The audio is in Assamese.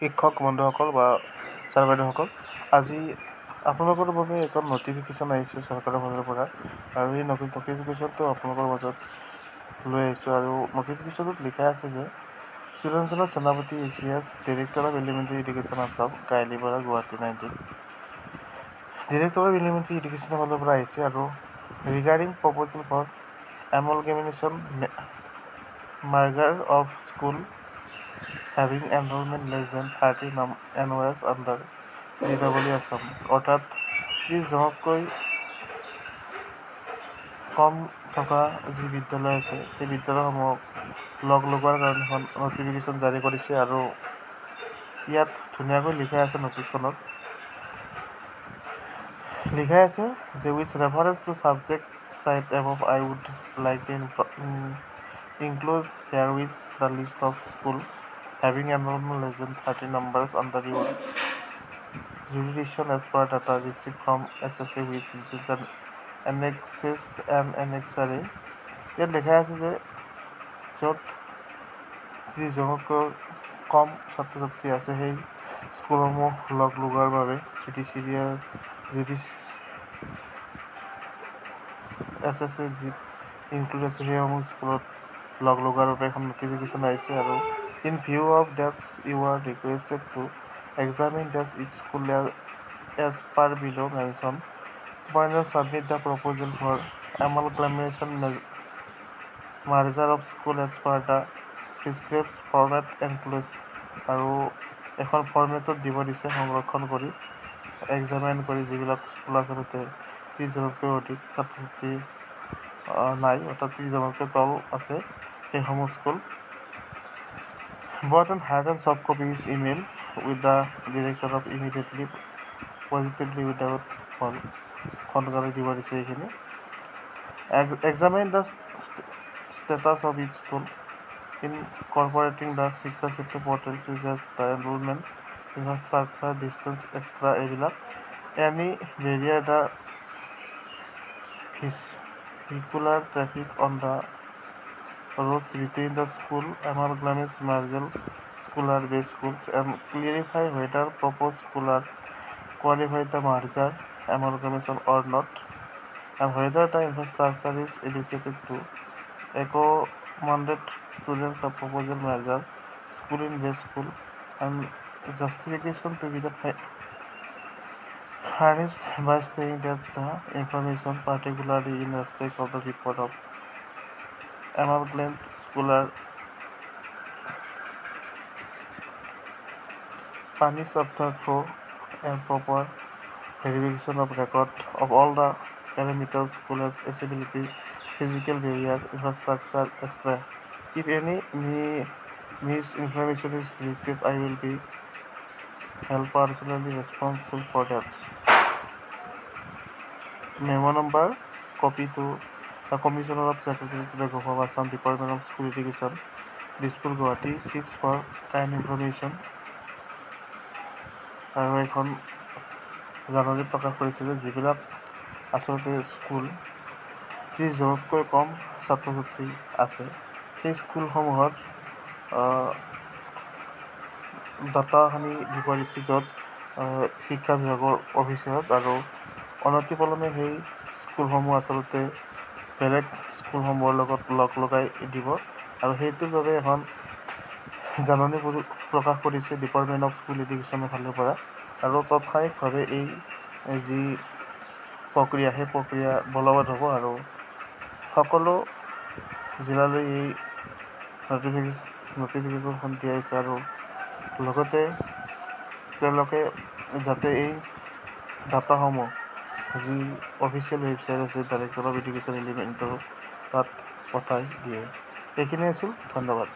শিক্ষক বন্ধুসকল বা ছাৰ বাইদেউসকল, আজি আপোনালোকৰ বাবে এখন নটিফিকেশ্যন আহিছে চৰকাৰৰ ফালৰ পৰা, আৰু এই নটিফিকেশ্যনটো আপোনালোকৰ মাজত লৈ আহিছোঁ। আৰু নটিফিকেশ্যনটোত লিখা আছে যে Chiranjana Senapati ACS director of elementary education Assam, Kahilipara, Guwahati 19। Director of elementary এডুকেশ্যনৰ ফালৰ পৰা আহিছে। আৰু regarding proposal for amalgamation merger of school having enrollment less than 30 NOS under DW Assam, অৰ্থাৎ 30 জনতকৈ কম থকা যি বিদ্যালয় আছে সেই বিদ্যালয়সমূহক লগ লগোৱাৰ কাৰণে এখন নটিফিকেশ্যন জাৰি কৰিছে। আৰু ইয়াত ধুনীয়াকৈ লিখা আছে, নটিচখনত লিখা আছে যে with reference to subject cite above I would like to includes herewith the list of school having enrollment less than 30 numbers under your jurisdiction as per data received from SSA which is annexed and annexary. ইয়াত লেখা আছে যে য'ত 30 জনতকৈ কম ছাত্ৰ ছাত্ৰী আছে সেই স্কুলসমূহ লগ লগোৱাৰ বাবে যদি SSA যি ইনক্লুড আছে সেইসমূহ স্কুলত লগ লগোৱাৰ বাবে এখন নটিফিকেশ্যন আহিছে। আৰু in view of dates you are requested to examine dates each school as per below mention point and submit the proposal for amalgamation merger of school as per the prescribed format enclose. আৰু এখন ফৰ্মেটত দিব দিছে সংৰক্ষণ কৰি এক্সামিন কৰি, যিবিলাক স্কুল আচলতে 30 জনতকৈ অধিক ছাত্ৰ ছাত্ৰী নাই, অৰ্থাৎ 30 জনতকৈ তল আছে সেইসমূহ school. Bought and hard and soft copy is email with the director of immediately positively without fall, সোনকালে দিব দিছে এইখিনি। Examine the status of each school incorporating the Shiksha Setu portal such as the enrollment, infrastructure, distance, extra এইবিলাক। Any barrier the vehicular traffic on the roads between the school amalgamated marginal school or base schools, and clarify whether proposed school are qualified the merger amalgamation or not, and whether the infrastructure is educated to accommodate students of proposal merger school in base school, and justification to be the furnished by saying that the information particularly in respect of the report of amalgamated school are punished after thorough and proper verification of record of all the parameters school has accessibility, physical barrier, infrastructure, etc. If any misinformation is detected, I will be held personally responsible for that. Memo number copy to the Commissioner of Secretary to the Government of Assam, Department of School Education, Dispur, Guwahati 6 for kind information। আৰু এখন জাননী প্ৰকাশ কৰিছে যে যিবিলাক আচলতে স্কুল 30 জনতকৈ কম ছাত্ৰ ছাত্ৰী আছে সেই স্কুলসমূহত ডাটাখিনি দিব দিছে, য'ত শিক্ষা বিভাগৰ অফিচত, আৰু অনতিপলমে সেই স্কুলসমূহ আচলতে বেলেগ স্কুলসমূহৰ লগত লগ লগাই দিব। আৰু সেইটোৰ বাবে এখন জাননী প্ৰকাশ কৰিছে ডিপাৰ্টমেণ্ট অফ স্কুল এডুকেশ্যনৰ ফালৰ পৰা। আৰু তাৎক্ষণিকভাৱে এই যি প্ৰক্ৰিয়া সেই প্ৰক্ৰিয়া বলবৎ হ'ব, আৰু সকলো জিলালৈ এই নটিফিকেশ্যনখন দিয়া হৈছে। আৰু লগতে তেওঁলোকে যাতে এই ডাটাসমূহ যি অফিচিয়েল ৱেবছাইট আছে ডাইৰেক্টৰ অফ এডুকেশ্যন এলিমেণ্টৰ, তাত পঠাই দিয়ে। এইখিনি আছিল, ধন্যবাদ।